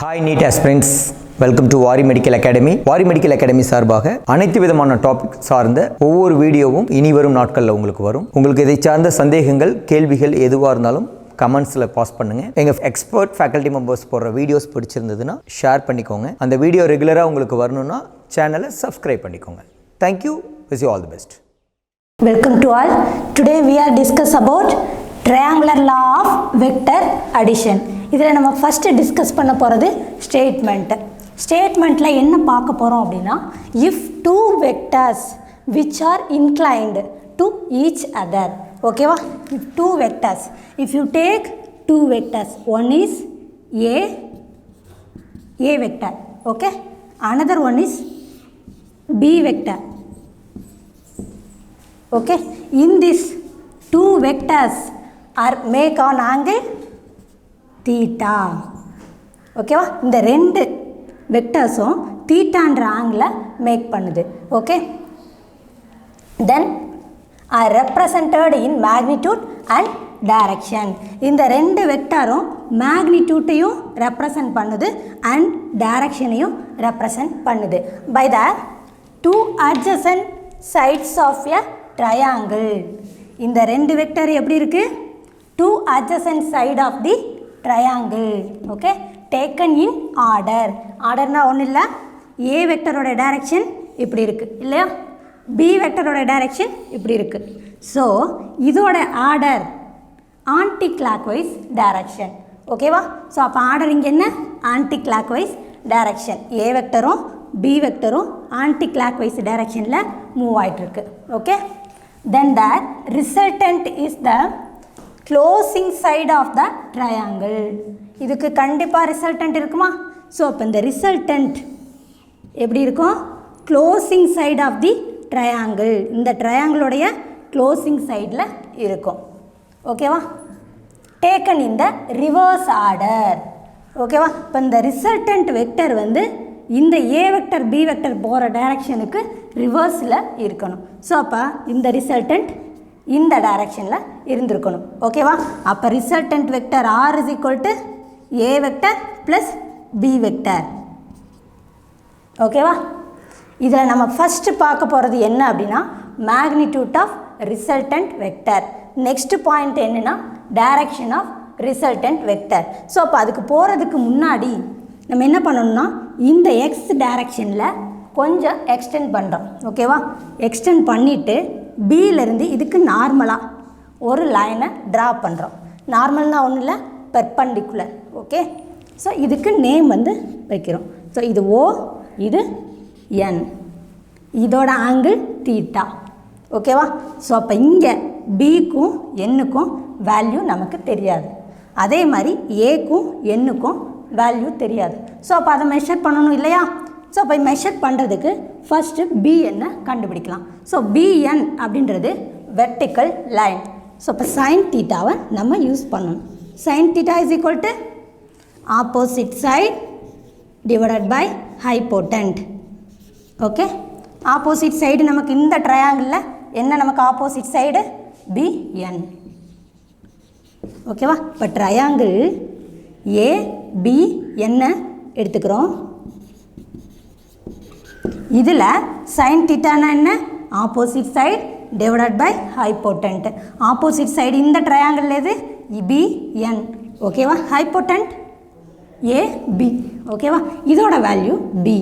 Hi NEET aspirants, welcome to வாரி medical academy. வாரி medical academy சார்பாக அனைத்து விதமான டாபிக் சார்ந்த ஒவ்வொரு வீடியோவும் இனி வரும் நாட்களில் உங்களுக்கு வரும். உங்களுக்கு இதை சார்ந்த சந்தேகங்கள் கேள்விகள் எதுவாக இருந்தாலும் கமெண்ட்ஸில் பாஸ் பண்ணுங்கள். எங்கள் எக்ஸ்பர்ட் ஃபேக்கல்ட்டி மெம்பர்ஸ் போடுற வீடியோஸ் பிடிச்சிருந்ததுன்னா ஷேர் பண்ணிக்கோங்க. அந்த வீடியோ ரெகுலராக உங்களுக்கு வரணும்னா சேனலை சப்ஸ்கிரைப் பண்ணிக்கோங்க. Thank you. wish you all the best. Welcome to all. Today we are discuss about triangular law of vector addition. இதில் நம்ம ஃபஸ்ட்டு டிஸ்கஸ் பண்ண போகிறது ஸ்டேட்மெண்ட்டில் என்ன பார்க்க போகிறோம் அப்படின்னா, if two vectors which are inclined to each other, ஓகேவா? If two vectors, if you take two vectors, one is A vector, okay, another one is B vector, okay, in this two vectors are make an angle theta, ஓகேவா? இந்த ரெண்டு வெக்டர்ஸும் தீட்டான்ற ஆங்கிளை make பண்ணுது, okay. Then are represented in magnitude and direction. இந்த ரெண்டு வெக்டரும் மேக்னிடியூட்டையும் represent பண்ணுது அண்ட் டைரக்ஷனையும் ரெப்ரசன்ட் பண்ணுது by the two adjacent sides of a triangle. இந்த ரெண்டு வெக்டர் எப்படி இருக்கு? Two adjacent side of the triangle, okay, taken in order. ஆர்டர்னா ஒன்றும் இல்லை, ஏ வெக்டரோட டைரக்ஷன் இப்படி இருக்கு இல்லையா, பி வெக்டரோட டைரக்ஷன் இப்படி இருக்கு. ஸோ இதோட order anticlockwise direction, ஓகேவா? ஸோ அப்போ ஆர்டர் இங்கே என்ன? Anticlockwise direction. A வெக்டரும் பி வெக்டரும் ஆன்டி கிளாக் வைஸ் டைரக்ஷனில் மூவ் ஆகிட்டுருக்கு, okay. Then the resultant is the closing side of the triangle. இதுக்கு கண்டிப்பாக ரிசல்டன்ட் இருக்குமா? ஸோ அப்போ இந்த ரிசல்டன்ட் எப்படி இருக்கும்? Closing side of the triangle, இந்த ட்ரையாங்கிளுடைய க்ளோசிங் சைடில் இருக்கும், ஓகேவா? Taken in the reverse order, ஓகேவா? இப்போ இந்த ரிசல்டன்ட் வெக்டர் வந்து இந்த ஏ வெக்டர் பி வெக்டர் போகிற டைரக்ஷனுக்கு ரிவர்ஸில் இருக்கணும். ஸோ அப்போ இந்த ரிசல்டன்ட் இந்த டைரக்ஷனில் இருந்திருக்கணும், ஓகேவா? அப்போ resultant vector R is equal to A vector plus B vector, ஓகேவா? இதில் நம்ம ஃபஸ்ட்டு பார்க்க போகிறது என்ன அப்படின்னா, magnitude of resultant vector. Next point என்னென்னா direction of resultant vector. So அப்போ அதுக்கு போகிறதுக்கு முன்னாடி நம்ம என்ன பண்ணணும்னா, இந்த எக்ஸ் டைரக்ஷனில் கொஞ்சம் எக்ஸ்டெண்ட் பண்ணுறோம், ஓகேவா? எக்ஸ்டெண்ட் பண்ணிவிட்டு பியிலேருந்து இதுக்கு நார்மலாக ஒரு லைனை ட்ரா பண்ணுறோம். நார்மல்னால் ஒன்றும் இல்லை, பெர்பண்டிகுலர், ஓகே. ஸோ இதுக்கு நேம் வந்து வைக்கிறோம். ஸோ இது ஓ, இது என், இதோட ஆங்கிள் தீட்டா, ஓகேவா? ஸோ அப்போ இங்கே பிக்கும் என்னுக்கும் வேல்யூ நமக்கு தெரியாது, அதே மாதிரி ஏக்கும் என்னுக்கும் வேல்யூ தெரியாது. ஸோ அப்போ அதை மெஷர் பண்ணணும் இல்லையா? ஸோ அப்போ மெஷர் பண்ணுறதுக்கு ஃபஸ்ட்டு பிஎன்னை கண்டுபிடிக்கலாம். ஸோ பிஎன் அப்படின்றது வெர்டிக்கல் லைன். ஸோ இப்போ சைன் தீட்டாவை நம்ம யூஸ் பண்ணணும். Sine theta is equal to opposite side divided by hypotenuse, okay. Opposite side நமக்கு இந்த ட்ரையாங்கிளில் என்ன நமக்கு ஆப்போசிட் சைடு? பிஎன், ஓகேவா? இப்போ ட்ரையாங்கிள் ஏபி என்ன எடுத்துக்கிறோம். இதில் சைன் தீட்டானா என்ன? Opposite side divided by hypotenuse. Opposite side இந்த ட்ரையாங்கிள் எது? பிஎன், ஓகேவா? ஹைப்போடென்ட் ஏபி, ஓகேவா? இதோட வேல்யூ பி.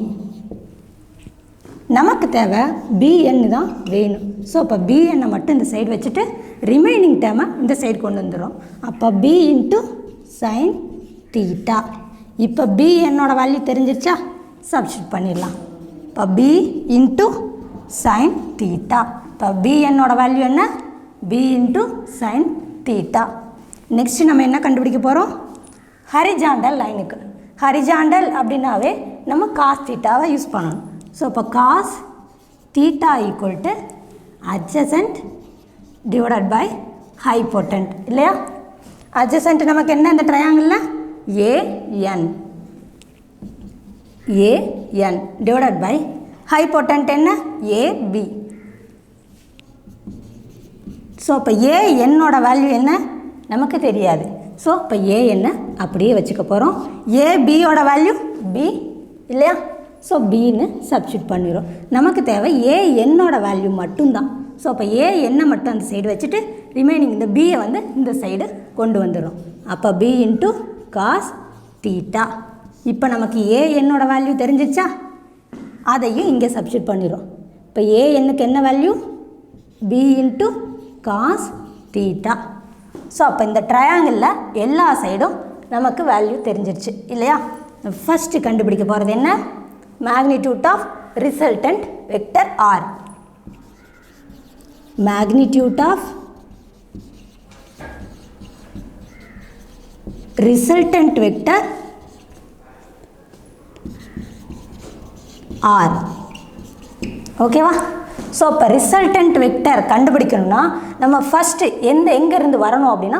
நமக்கு தேவை பிஎன் தான் வேணும். ஸோ அப்போ பிஎன்னை மட்டும் இந்த சைடு வச்சுட்டு ரிமைனிங் டேர்மை இந்த சைடு கொண்டு வந்துடும். அப்போ பி இன்ட்டு சைன் தீட்டா. இப்போ பி என்னோட வேல்யூ தெரிஞ்சிருச்சா? சப்ஸ்டியூட் பண்ணிடலாம். இப்போ பி இன்ட்டு சைன் தீட்டா. இப்போ பி என்னோட வேல்யூ என்ன? B into sine theta. Next நம்ம என்ன கண்டுபிடிக்க போகிறோம்? ஹரிஜாண்டல் லைனுக்கு. ஹரிஜாண்டல் அப்படின்னாவே நம்ம காஸ் தீட்டாவை யூஸ் பண்ணணும். ஸோ இப்போ cos theta equal to adjacent divided by hypotenuse இல்லையா? அட்ஜசன்ட் நமக்கு என்ன இந்த ட்ரையாங்கிளில்? AN, AN divided by hypotenuse என்ன? ஏபி. ஸோ அப்போ ஏஎன்னோட வேல்யூ என்ன நமக்கு தெரியாது. ஸோ இப்போ ஏ என்ன அப்படியே வச்சுக்க போகிறோம். ஏ பியோட வேல்யூ பி இல்லையா? ஸோ பின்னு சப்ஸ்டியூட் பண்ணிடும். நமக்கு தேவை ஏ என்னோட வேல்யூ மட்டும்தான். ஸோ அப்போ ஏ என்ன மட்டும் அந்த சைடு வச்சுட்டு ரிமைனிங் இந்த பியை வந்து இந்த சைடு கொண்டு வந்துடும். அப்போ பி இன்ட்டு காஸ் தீட்டா. இப்போ நமக்கு ஏ என்னோட வேல்யூ தெரிஞ்சிச்சா? அதையும் இங்கே சப்ஸ்டியூட் பண்ணிடும். இப்போ ஏ என்னுக்கு என்ன value? B into cos theta. So அப்போ இந்த ட்ரையாங்கிளில் எல்லா சைடும் நமக்கு வேல்யூ தெரிஞ்சிருச்சு இல்லையா? ஃபஸ்ட்டு கண்டுபிடிக்க போகிறது என்ன? Magnitude of resultant vector R. Magnitude of resultant vector R. ஓகேவா? ஸோ இப்போ ரிசல்டன்ட் வெக்டர் கண்டுபிடிக்கணும்னா நம்ம ஃபஸ்ட்டு எங்கேருந்து வரணும் அப்படின்னா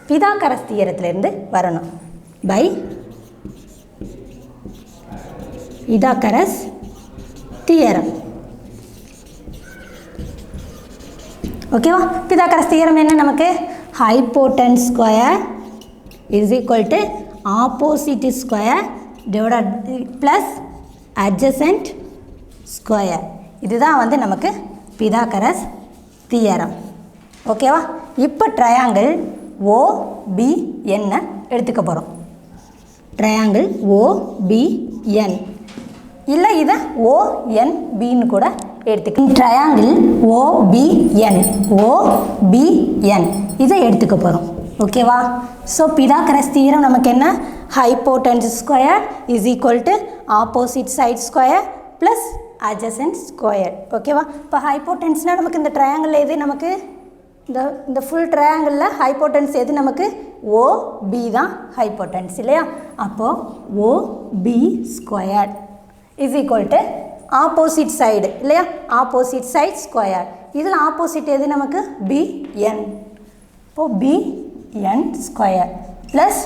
பிதாகரஸ் தியரத்துலேருந்து வரணும். By Pythagoras theorem. ஓகேவா? பிதாகரஸ் தியரம் என்ன நமக்கு? Hypotenuse square is equal to opposite square divided plus adjacent square. இதுதான் வந்து நமக்கு பிதாகரஸ் தியரம். ஓகேவா? இப்போ ட்ரையாங்கிள் OBN எடுத்துக்க போகிறோம். ட்ரையாங்கிள் OBN இல்லை இதை ONBன்னு கூட எடுத்துக்க. ட்ரையாங்கிள் OBN இதை எடுத்துக்க போகிறோம். ஓகேவா? ஸோ பிதாகரஸ் தியரம் நமக்கு என்ன? Hypotenuse square is equal to opposite side square plus adjacent square. ஓகேவா? இப்போ ஹைப்போட்டன்ஸ்னால் நமக்கு இந்த ட்ரையாங்கிள் எது? நமக்கு இந்த ஃபுல் ட்ரையாங்கிளில் ஹைப்போட்டன்ஸ் எது? நமக்கு OB தான் ஹைப்போட்டன்ஸ் இல்லையா? அப்போது OB square is equal to opposite side இல்லையா? Opposite side square. இதில் ஆப்போசிட் எது? நமக்கு BN. இப்போது BN ஸ்கொயர் ப்ளஸ்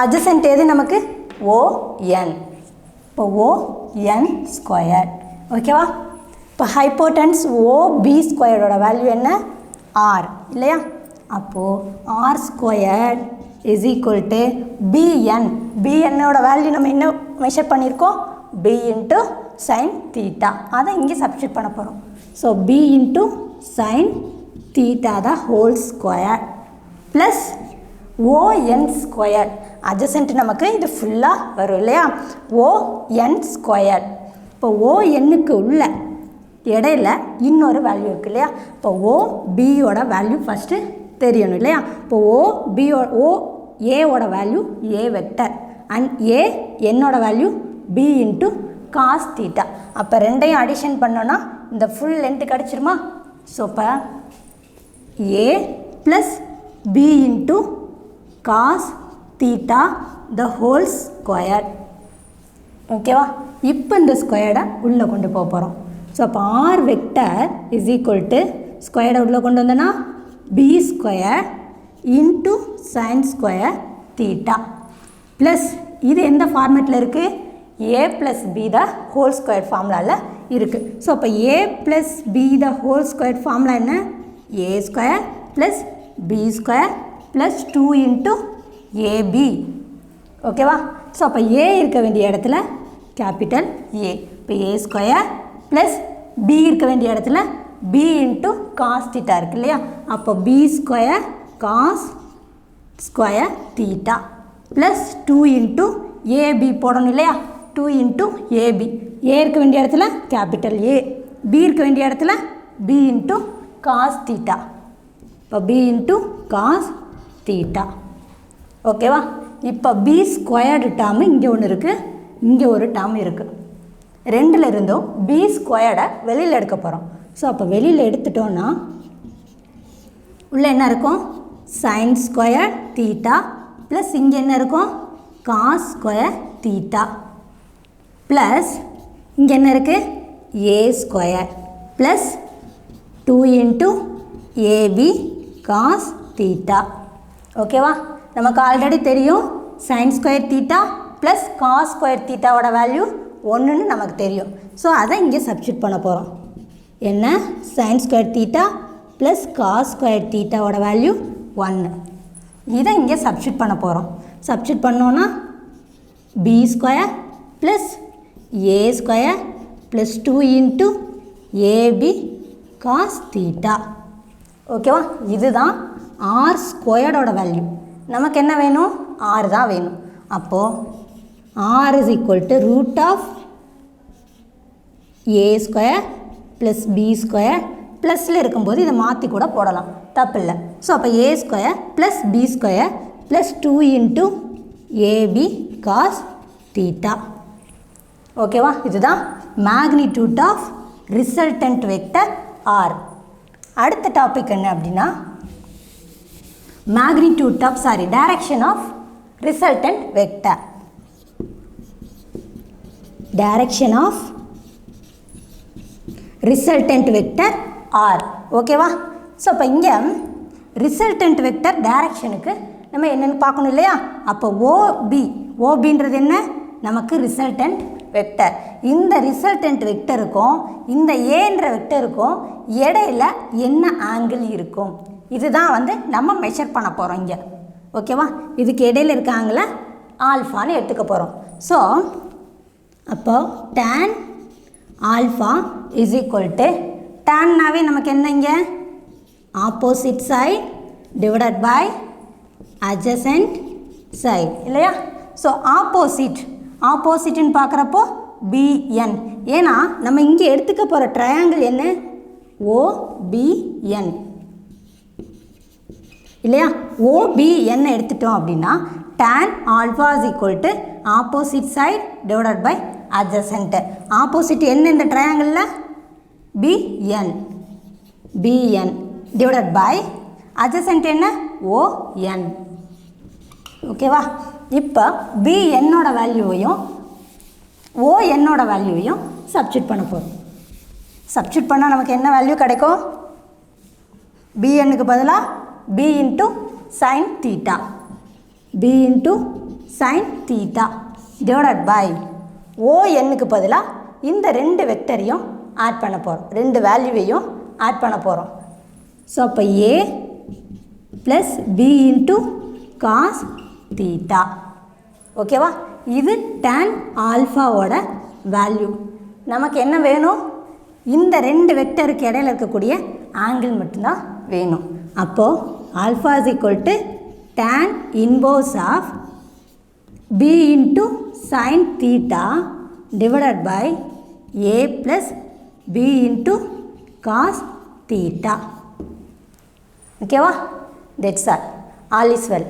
adjacent எது? நமக்கு ON. இப்போ ON ஸ்கொயர். ஓகேவா? இப்போ ஹைப்போட்டன்ஸ் OB ஸ்கொயரோட வேல்யூ என்ன? R இல்லையா? அப்போது R square is equal to BN. BNோட வேல்யூ நம்ம என்ன மெஷர் பண்ணியிருக்கோம்? B into sine theta. அதை இங்கே சப்ஸ்டியூட் பண்ண போகிறோம். So B into sine theta தான் whole square plus ON square. Adjacent நமக்கு இது ஃபுல்லாக வரும் இல்லையா? ON square. இப்போ ONக்கு உள்ள இடையில இன்னொரு வேல்யூ இருக்குது இல்லையா? இப்போ OBயோட வேல்யூ ஃபஸ்ட்டு தெரியணும் இல்லையா? இப்போ OAவோட வேல்யூ A வெக்டர் அண்ட் என்னோட value B into cos theta. அப்போ ரெண்டையும் அடிஷன் பண்ணோன்னா இந்த ஃபுல் லென்த்து கிடச்சிருமா? ஸோ இப்போ A plus B into cos theta the whole square. ஓகேவா? இப்போ இந்த ஸ்கொயர்டை உள்ளே கொண்டு போக போகிறோம். ஸோ அப்போ R vector is equal to ஸ்கொயர்டை உள்ளே கொண்டு வந்தோன்னா B square into sine square theta plus இது எந்த ஃபார்மேட்டில் இருக்குது? A plus B the whole square ஃபார்முலாவில் இருக்குது. ஸோ அப்போ A plus B the whole square formula என்ன? A square plus B square plus 2 into AB. ஓகேவா? ஸோ அப்போ A இருக்க வேண்டிய இடத்துல கேபிட்டல் A. இப்போ A ஸ்கொயர் ப்ளஸ் B இருக்க வேண்டிய இடத்துல B இன்ட்டு காஸ் தீட்டா இருக்குது இல்லையா? அப்போ B square cos square theta plus 2 into AB போடணும் இல்லையா? 2 இன்ட்டு AB. A இருக்க வேண்டிய இடத்துல கேபிட்டல் A, B இருக்க வேண்டிய இடத்துல B இன்ட்டு காஸ் தீட்டா. இப்போ B இன்ட்டு காஸ் தீட்டா. ஓகேவா? இப்போ B ஸ்கொயர்டு டேர்மு இங்கே ஒன்று இருக்குது, இங்கே ஒரு டேர்ம் இருக்குது. ரெண்டில் இருந்தும் B ஸ்கொயர்டை வெளியில் எடுக்க போகிறோம். ஸோ அப்போ வெளியில் எடுத்துட்டோன்னா உள்ளே என்ன இருக்கும்? சைன் ஸ்கொயர் தீட்டா ப்ளஸ் இங்கே என்ன இருக்கும்? காஸ் ஸ்கொயர் தீட்டா ப்ளஸ் இங்கே என்ன இருக்குது? A square plus 2 into AB cos theta. ஓகேவா? நமக்கு ஆல்ரெடி தெரியும் sine square theta plus cos square தீட்டாவோட வேல்யூ 1ன்னு நமக்கு தெரியும். ஸோ அதை இங்கே சப்ஸ்டியூட் பண்ண போகிறோம். என்ன? Sine square theta plus cos square தீட்டாவோட வேல்யூ 1. இதை இங்கே சப்ஸ்டியூட் பண்ண போகிறோம். சப்ஸ்டியூட் பண்ணோன்னா B square plus A square plus 2 into AB cos theta. ஓகேவா? இதுதான் ஆர் ஸ்கொயர்டோட வேல்யூ. நமக்கு என்ன வேணும்? ஆர் தான் வேணும். அப்போது R is equal to root of A square plus B square ப்ளஸில் இருக்கும்போது இதை மாற்றி கூட போடலாம், தப்பு இல்லை. ஸோ அப்போ A square plus B square plus 2 into AB cos theta. ஓகேவா? இதுதான் magnitude of resultant vector R. அடுத்த டாபிக் என்ன அப்படின்னா magnitude of direction of resultant vector. Direction of resultant vector R. ஓகேவா? ஸோ அப்போ இங்கே ரிசல்டன்ட் வெக்டர் டைரக்ஷனுக்கு நம்ம என்னென்னு பார்க்கணும் இல்லையா? அப்போ ஓபின்றது என்ன? நமக்கு ரிசல்டன்ட் வெக்டர். இந்த ரிசல்டன்ட் வெக்டருக்கும் இந்த ஏன்ற வெக்டருக்கும் இடையில என்ன ஆங்கிள் இருக்கும், இதுதான் வந்து நம்ம மெஷர் பண்ண போகிறோம் இங்கே. ஓகேவா? இதுக்கு இடையில இருக்க ஆங்கிளை ஆல்ஃபான்னு எடுத்துக்க போகிறோம். ஸோ அப்போ tan alpha is equal to டேன்னாவே நமக்கு என்ன இங்கே opposite side divided by adjacent side இல்லையா? ஸோ ஆப்போசிட்னு பார்க்குறப்போ பிஎன். ஏன்னா நம்ம இங்கே எடுத்துக்க போகிற ட்ரையாங்கிள் என்ன? ஓபிஎன் இல்லையா? ஓபிஎன் எடுத்துட்டோம் அப்படின்னா tan alpha is equal to opposite side divided by adjacent. Opposite என்ன இந்த ட்ரையாங்கிளில்? பிஎன் டிவைடட் பை adjacent என்ன? ஓஎன். ஓகேவா? இப்போ பிஎன்னோட வேல்யூவையும் ஓஎன்னோட வேல்யூவையும் சப்ஸ்டியூட் பண்ண போகிறோம். சப்ஸ்டியூட் பண்ணால் நமக்கு என்ன வேல்யூ கிடைக்கும்? பிஎன்னுக்கு பதிலாக B into sine theta, B into sine theta divided by ஓஎன்னுக்கு பதிலாக இந்த ரெண்டு வெக்டரையும் ஆட் பண்ண போகிறோம், ரெண்டு வேல்யூவையும் ஆட் பண்ண போகிறோம். ஸோ அப்போ A plus B into cos theta. ஓகேவா? இது tan ஆல்ஃபாவோட வேல்யூ. நமக்கு என்ன வேணும்? இந்த ரெண்டு வெக்டருக்கு இடையில இருக்கக்கூடிய ஆங்கிள் மட்டும்தான் வேணும். அப்போது alpha is equal to tan inverse of B into sine theta divided by A plus B into cos theta. ஓகேவா? That's all. All is well.